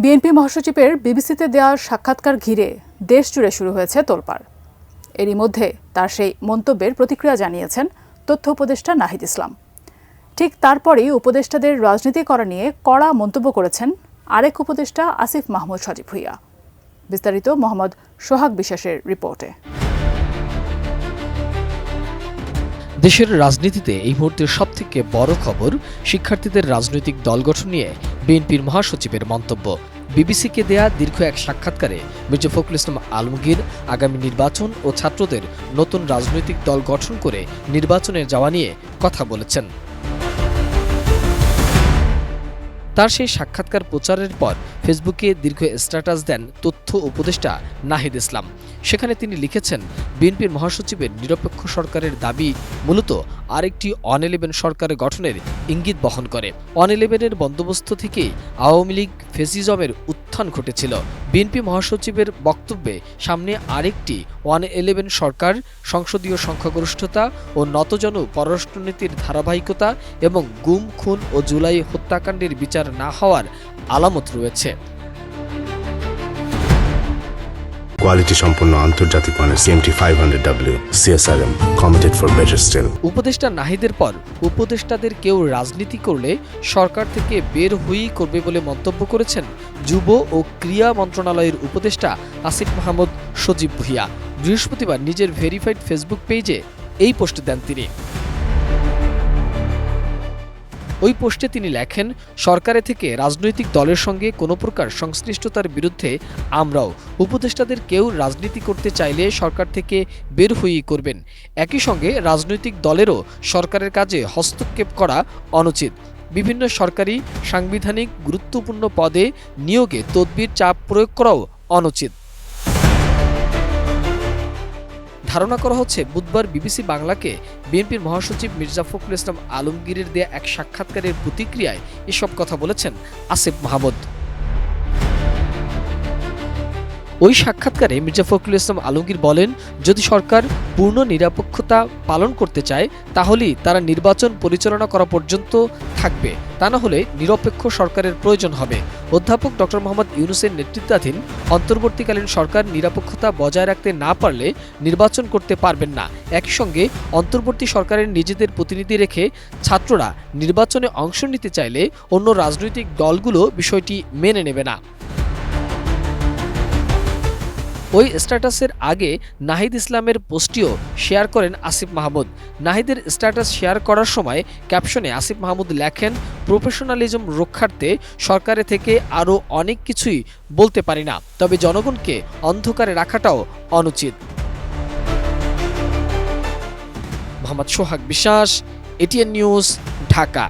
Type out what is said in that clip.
BNP মহাসচিবের বিবিসিতে দেওয়া সাক্ষাৎকার ঘিরে দেশ জুড়ে শুরু হয়েছে তোলপাড়। এরই মধ্যে তার সেই মন্তব্যের প্রতিক্রিয়া জানিয়েছেন তথ্য উপদেষ্টা নাহিদ ইসলাম। ঠিক তারপরেই উপদেষ্টাদের রাজনীতি করা নিয়ে কড়া মন্তব্য করেছেন আরেক উপদেষ্টা আসিফ মাহমুদ সজীব ভুঁইয়া। বিস্তারিত মোহাম্মদ সোহাগ বিশ্বাসের রিপোর্টে। দেশের রাজনীতিতে এই মুহূর্তের সবথেকে বড় খবর শিক্ষার্থীদের রাজনৈতিক দল গঠন নিয়ে বিএনপির মহাসচিবের মন্তব্য। বিবিসিকে দেয়া দীর্ঘ এক সাক্ষাৎকারে মির্জা ফখরুল ইসলাম আলমগীর আগামী নির্বাচন ও ছাত্রদের নতুন রাজনৈতিক দল গঠন করে নির্বাচনে যাওয়া নিয়ে কথা বলেছেন। তার সেই সাক্ষাৎকার প্রচারের পর ফেসবুকে দীর্ঘ স্ট্যাটাস দেন তথ্য উপদেষ্টা নাহিদ ইসলাম। সেখানে তিনি লিখেছেন, বিএনপির মহাসচিবের নিরপেক্ষ সরকারের দাবি মূলত আরেকটি অন-11 সরকার গঠনের ইঙ্গিত বহন করে। অন-11-এর বন্দোবস্ত থেকেই আওয়ামী লীগ ফ্যাসিজমের উত্থান ঘটেছিল। বিএনপি মহাসচিবের বক্তব্যে সামনে আরেকটি অন-11 সরকার, সংসদীয় সংখ্যাগরিষ্ঠতা ও নতজানু পররাষ্ট্রনীতির ধারাবাহিকতা এবং গুম, খুন ও জুলাই হত্যাকাণ্ডের বিচার না হওয়ার আলামত রয়েছে। কোয়ালিটি সম্পন্ন আন্তর্জাতিক মানের CMT500W CSRM committed for better still। উপদেষ্টা নাহিদের পর উপদেষ্টাদের কেউ রাজনীতি করলে সরকার থেকে বের হয়েই করবে বলে মন্তব্য করেছেন যুব ও ক্রীড়া মন্ত্রণালয়ের উপদেষ্টা আসিফ মাহমুদ সজীব ভুঁইয়া। বৃহস্পতিবার নিজের ভেরিফাইড ফেসবুক পেজে এই পোস্ট দেন তিনি। ওই পোস্টে তিনি লেখেন, সরকারে থেকে রাজনৈতিক দলের সঙ্গে কোনো প্রকার সংশ্লিষ্টতার বিরুদ্ধে আমরাও উপদেষ্টাদের কেউ রাজনীতি করতে চাইলে সরকার থেকে বের হয়েই করবেন। একই সঙ্গে রাজনৈতিক দলেরও সরকারের কাজে হস্তক্ষেপ করা অনুচিত। বিভিন্ন সরকারি সাংবিধানিক গুরুত্বপূর্ণ পদে নিয়োগে তদবির চাপ প্রয়োগ করাও অনুচিত। ধারণা করা হচ্ছে বুধবার বিবিসি বাংলাকে বিএনপির মহাসচিব মির্জা ফখরুল ইসলাম আলমগীরের দেয়া এক সাক্ষাৎকারের প্রতিক্রিয়ায় এসব কথা বলেছেন আসিফ মাহমুদ। ওই সাক্ষাৎকারে মির্জা ফখরুল ইসলাম আলমগীর বলেন, যদি সরকার পূর্ণ নিরপেক্ষতা পালন করতে চায় তাহলেই তারা নির্বাচন পরিচালনা করা পর্যন্ত থাকবে, তা না হলে নিরপেক্ষ সরকারের প্রয়োজন হবে। অধ্যাপক ডক্টর মোহাম্মদ ইউনূসের নেতৃত্বাধীন অন্তর্বর্তীকালীন সরকার নিরপেক্ষতা বজায় রাখতে না পারলে নির্বাচন করতে পারবেন না। একই সঙ্গে অন্তর্বর্তী সরকারের নিজেদের প্রতিনিধি রেখে ছাত্ররা নির্বাচনে অংশ নিতে চাইলে অন্য রাজনৈতিক দলগুলো বিষয়টি মেনে নেবে না। ওই স্ট্যাটাসের আগে নাহিদ ইসলামের পোস্টটিও শেয়ার করেন আসিফ মাহমুদ। নাহিদের স্ট্যাটাস শেয়ার করার সময় ক্যাপশনে আসিফ মাহমুদ লেখেন, প্রফেশনালিজম রক্ষার্থে সরকারে থেকে আরও অনেক কিছুই বলতে পারি না, তবে জনগণকে অন্ধকারে রাখাটাও অনুচিত। মোহাম্মদ সোহাগ বিশ্বাস, এটিএন নিউজ, ঢাকা।